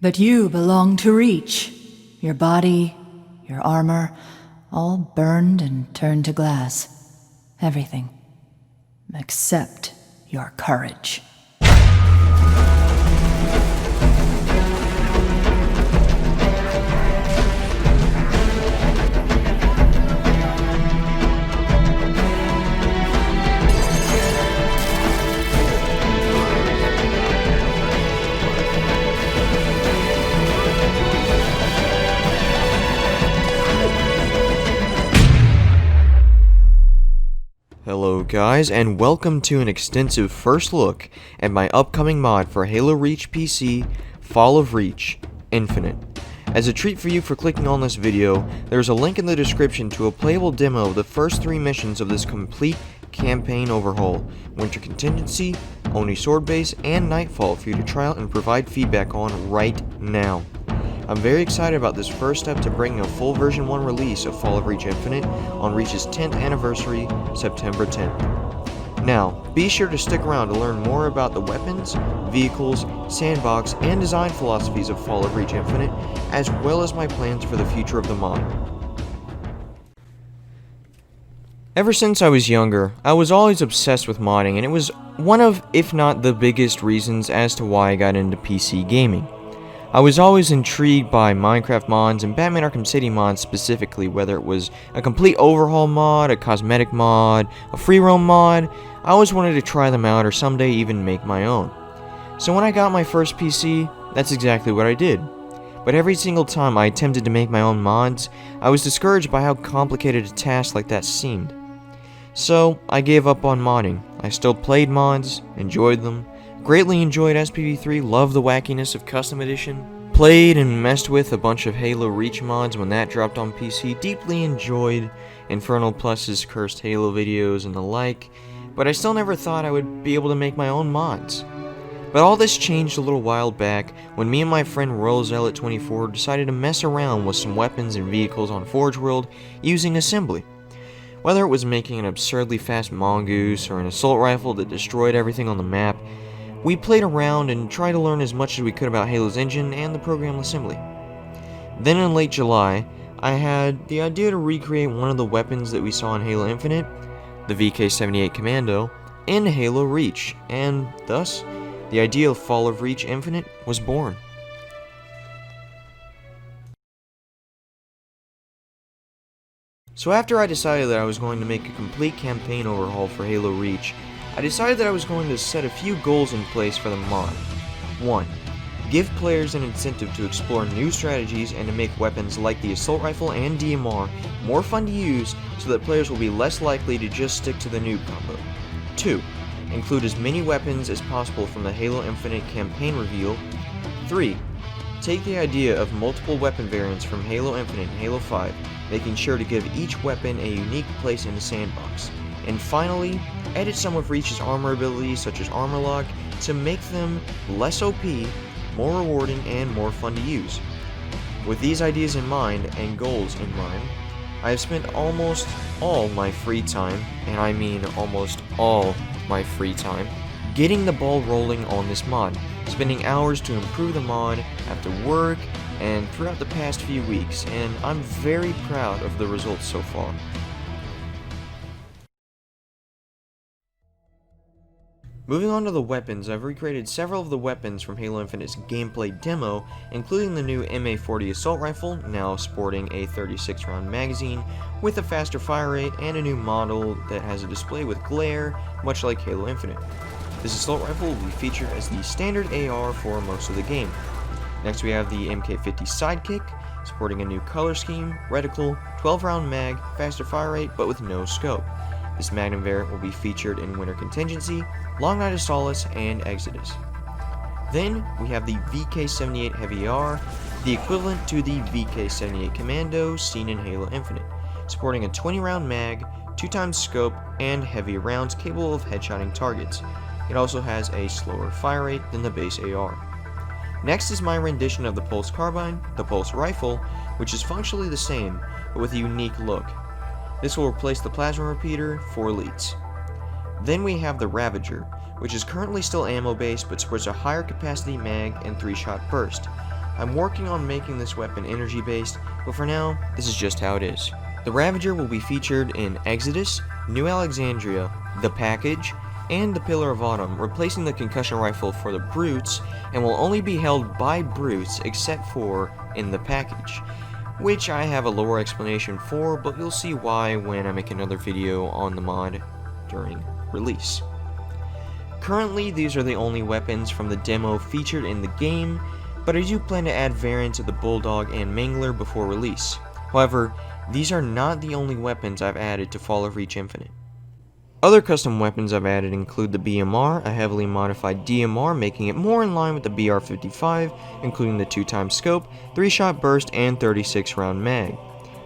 But you belong to Reach. Your body, your armor, all burned and turned to glass. Everything. Except your courage. Hello guys, and welcome to an extensive first look at my upcoming mod for Halo Reach PC, Fall of Reach, Infinite. As a treat for you for clicking on this video, there's a link in the description to a playable demo of the first 3 missions of this complete campaign overhaul, Winter Contingency, Oni Sword Base, and Nightfall for you to try out and provide feedback on right now. I'm very excited about this first step to bringing a full version 1 release of Fall of Reach Infinite on Reach's 10th anniversary, September 10th. Now, be sure to stick around to learn more about the weapons, vehicles, sandbox, and design philosophies of Fall of Reach Infinite, as well as my plans for the future of the mod. Ever since I was younger, I was always obsessed with modding, and it was one of, if not the biggest reasons as to why I got into PC gaming. I was always intrigued by Minecraft mods and Batman Arkham City mods specifically, whether it was a complete overhaul mod, a cosmetic mod, a free roam mod. I always wanted to try them out or someday even make my own. So when I got my first PC, that's exactly what I did. But every single time I attempted to make my own mods, I was discouraged by how complicated a task like that seemed. So I gave up on modding. I still played mods, enjoyed them, greatly enjoyed SPV3, loved the wackiness of Custom Edition, played and messed with a bunch of Halo Reach mods when that dropped on PC, deeply enjoyed Infernal Plus's cursed Halo videos and the like, but I still never thought I would be able to make my own mods. But all this changed a little while back when me and my friend RoyalZealot24 decided to mess around with some weapons and vehicles on Forge World using assembly. Whether it was making an absurdly fast mongoose or an assault rifle that destroyed everything on the map, we played around and tried to learn as much as we could about Halo's engine and the program assembly. Then in late July, I had the idea to recreate one of the weapons that we saw in Halo Infinite, the VK-78 Commando, in Halo Reach, and thus, the idea of Fall of Reach Infinite was born. So after I decided that I was going to make a complete campaign overhaul for Halo Reach, I decided that I was going to set a few goals in place for the mod. 1. Give players an incentive to explore new strategies and to make weapons like the assault rifle and DMR more fun to use so that players will be less likely to just stick to the noob combo. 2. Include as many weapons as possible from the Halo Infinite campaign reveal. 3. Take the idea of multiple weapon variants from Halo Infinite and Halo 5, making sure to give each weapon a unique place in the sandbox. And finally, edit some of Reach's armor abilities such as Armor Lock to make them less OP, more rewarding, and more fun to use. With these ideas in mind and goals in mind, I have spent almost all my free time, and I mean almost all my free time, getting the ball rolling on this mod, spending hours to improve the mod after work and throughout the past few weeks, and I'm very proud of the results so far. Moving on to the weapons, I've recreated several of the weapons from Halo Infinite's gameplay demo, including the new MA-40 assault rifle, now sporting a 36-round magazine, with a faster fire rate, and a new model that has a display with glare, much like Halo Infinite. This assault rifle will be featured as the standard AR for most of the game. Next we have the MK-50 Sidekick, sporting a new color scheme, reticle, 12-round mag, faster fire rate, but with no scope. This Magnum variant will be featured in Winter Contingency, Long Night of Solace, and Exodus. Then, we have the VK-78 Heavy R, the equivalent to the VK-78 Commando seen in Halo Infinite, sporting a 20-round mag, 2x scope, and heavier rounds capable of headshotting targets. It also has a slower fire rate than the base AR. Next is my rendition of the Pulse Carbine, the Pulse Rifle, which is functionally the same, but with a unique look. This will replace the plasma repeater for elites. Then we have the Ravager, which is currently still ammo based but sports a higher capacity mag and 3-shot burst. I'm working on making this weapon energy based, but for now, this is just how it is. The Ravager will be featured in Exodus, New Alexandria, The Package, and the Pillar of Autumn, replacing the concussion rifle for the Brutes, and will only be held by Brutes except for in The Package, which I have a lower explanation for, but you'll see why when I make another video on the mod during release. Currently, these are the only weapons from the demo featured in the game, but I do plan to add variants of the Bulldog and Mangler before release. However, these are not the only weapons I've added to Fall of Reach Infinite. Other custom weapons I've added include the BMR, a heavily modified DMR making it more in line with the BR-55, including the 2x scope, 3-shot burst, and 36-round mag.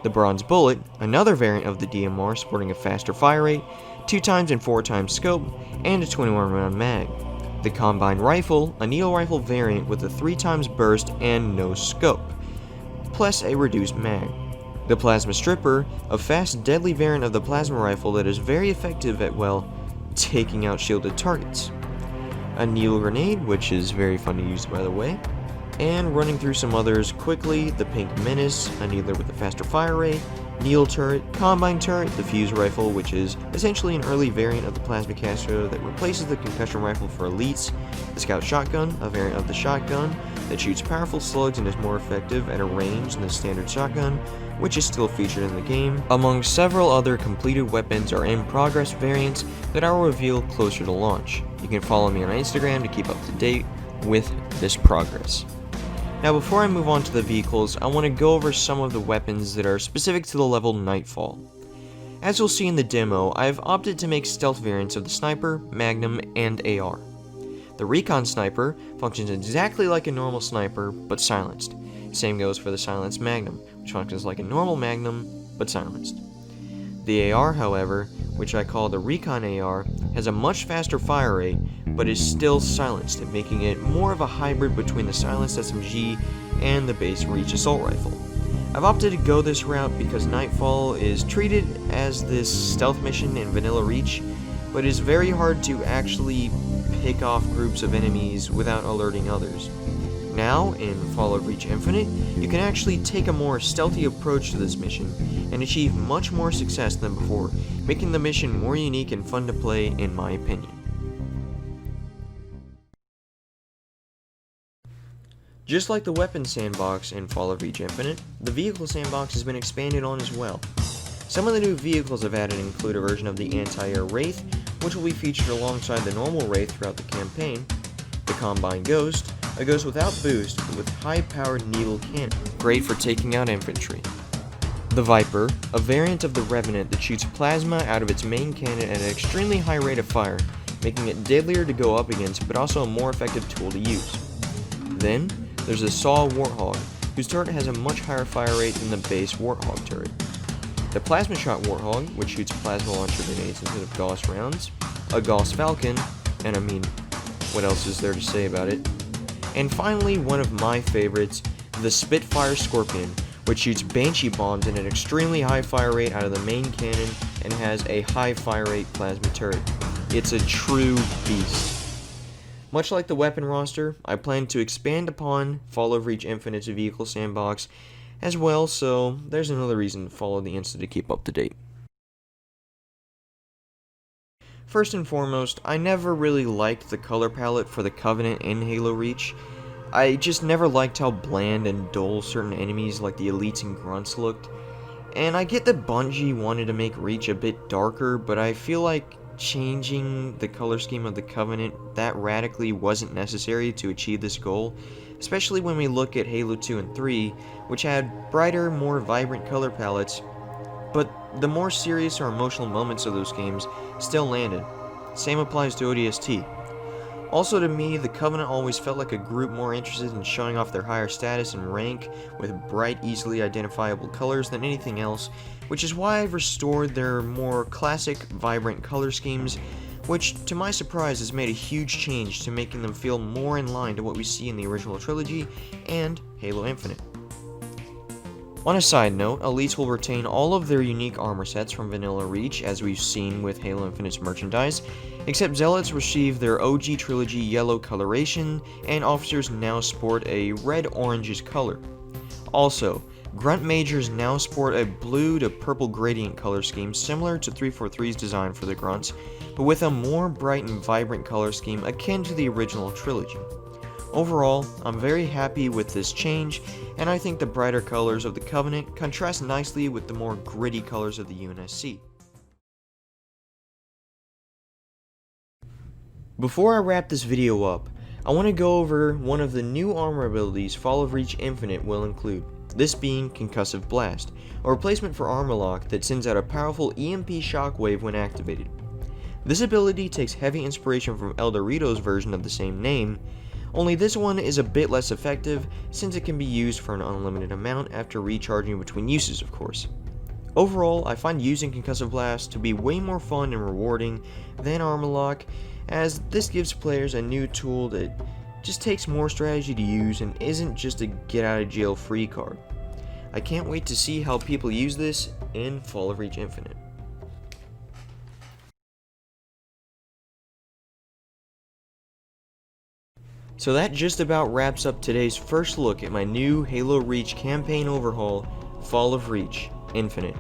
The Bronze Bullet, another variant of the DMR sporting a faster fire rate, 2x and 4x scope, and a 21-round mag. The Combine Rifle, a needle rifle variant with a 3x burst and no scope, plus a reduced mag. The Plasma Stripper, a fast, deadly variant of the plasma rifle that is very effective at, well, taking out shielded targets. A needle grenade, which is very fun to use by the way. And running through some others quickly, the Pink Menace, a needler with a faster fire rate, needle turret, combine turret, the fuse rifle, which is essentially an early variant of the plasma caster that replaces the concussion rifle for elites, the Scout Shotgun, a variant of the shotgun that shoots powerful slugs and is more effective at a range than the standard shotgun, which is still featured in the game, among several other completed weapons or in-progress variants that I will reveal closer to launch. You can follow me on Instagram to keep up to date with this progress. Now before I move on to the vehicles, I want to go over some of the weapons that are specific to the level Nightfall. As you'll see in the demo, I've opted to make stealth variants of the Sniper, Magnum, and AR. The Recon Sniper functions exactly like a normal sniper, but silenced. Same goes for the Silenced Magnum, which functions like a normal Magnum, but silenced. The AR, however, which I call the Recon AR, has a much faster fire rate, but is still silenced, making it more of a hybrid between the silenced SMG and the base Reach Assault Rifle. I've opted to go this route because Nightfall is treated as this stealth mission in Vanilla Reach, but is very hard to actually pick off groups of enemies without alerting others. Now, in Fall of Reach Infinite, you can actually take a more stealthy approach to this mission and achieve much more success than before, making the mission more unique and fun to play in my opinion. Just like the weapon sandbox in Fall of Reach Infinite, the vehicle sandbox has been expanded on as well. Some of the new vehicles I've added include a version of the Anti-Air Wraith, which will be featured alongside the normal Wraith throughout the campaign, the Combine Ghost, a ghost without boost but with high-powered needle cannon, great for taking out infantry. The Viper, a variant of the Revenant that shoots plasma out of its main cannon at an extremely high rate of fire, making it deadlier to go up against but also a more effective tool to use. Then, there's the Saw Warthog, whose turret has a much higher fire rate than the base Warthog turret. The Plasma Shot Warthog, which shoots plasma launcher grenades instead of Gauss rounds, a Gauss Falcon, and I mean, what else is there to say about it? And finally, one of my favorites, the Spitfire Scorpion, which shoots Banshee bombs at an extremely high fire rate out of the main cannon and has a high fire rate plasma turret. It's a true beast. Much like the weapon roster, I plan to expand upon Fall of Reach Infinite's vehicle sandbox as well, so there's another reason to follow the Insta to keep up to date. First and foremost, I never really liked the color palette for the Covenant in Halo Reach. I just never liked how bland and dull certain enemies like the Elites and Grunts looked. And I get that Bungie wanted to make Reach a bit darker, but I feel like changing the color scheme of the Covenant that radically wasn't necessary to achieve this goal, especially when we look at Halo 2 and 3, which had brighter, more vibrant color palettes, but the more serious or emotional moments of those games still landed. Same applies to ODST. Also to me, the Covenant always felt like a group more interested in showing off their higher status and rank with bright, easily identifiable colors than anything else, which is why I've restored their more classic, vibrant color schemes, which to my surprise has made a huge change to making them feel more in line to what we see in the original trilogy and Halo Infinite. On a side note, Elites will retain all of their unique armor sets from Vanilla Reach, as we've seen with Halo Infinite's merchandise, except Zealots receive their OG trilogy yellow coloration, and Officers now sport a red-orangish color. Also, Grunt Majors now sport a blue to purple gradient color scheme similar to 343's design for the Grunts, but with a more bright and vibrant color scheme akin to the original trilogy. Overall, I'm very happy with this change, and I think the brighter colors of the Covenant contrast nicely with the more gritty colors of the UNSC. Before I wrap this video up, I want to go over one of the new armor abilities Fall of Reach Infinite will include, this being Concussive Blast, a replacement for Armor Lock that sends out a powerful EMP shockwave when activated. This ability takes heavy inspiration from El Dorito's version of the same name, only this one is a bit less effective since it can be used for an unlimited amount after recharging between uses, of course. Overall, I find using Concussive Blast to be way more fun and rewarding than Armor Lock, as this gives players a new tool that just takes more strategy to use and isn't just a get out of jail free card. I can't wait to see how people use this in Fall of Reach Infinite. So that just about wraps up today's first look at my new Halo Reach campaign overhaul, Fall of Reach Infinite.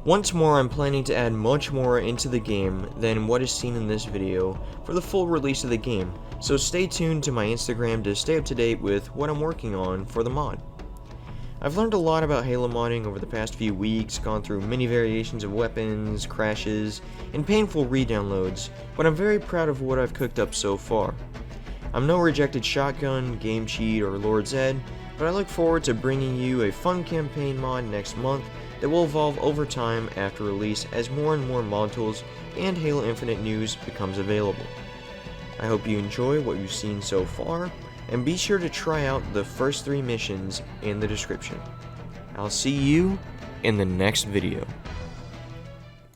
Once more, I'm planning to add much more into the game than what is seen in this video for the full release of the game, so stay tuned to my Instagram to stay up to date with what I'm working on for the mod. I've learned a lot about Halo modding over the past few weeks, gone through many variations of weapons, crashes, and painful re-downloads, but I'm very proud of what I've cooked up so far. I'm no rejected shotgun, game cheat, or Lord Zed, but I look forward to bringing you a fun campaign mod next month that will evolve over time after release as more and more mod tools and Halo Infinite news becomes available. I hope you enjoy what you've seen so far, and be sure to try out the first 3 missions in the description. I'll see you in the next video.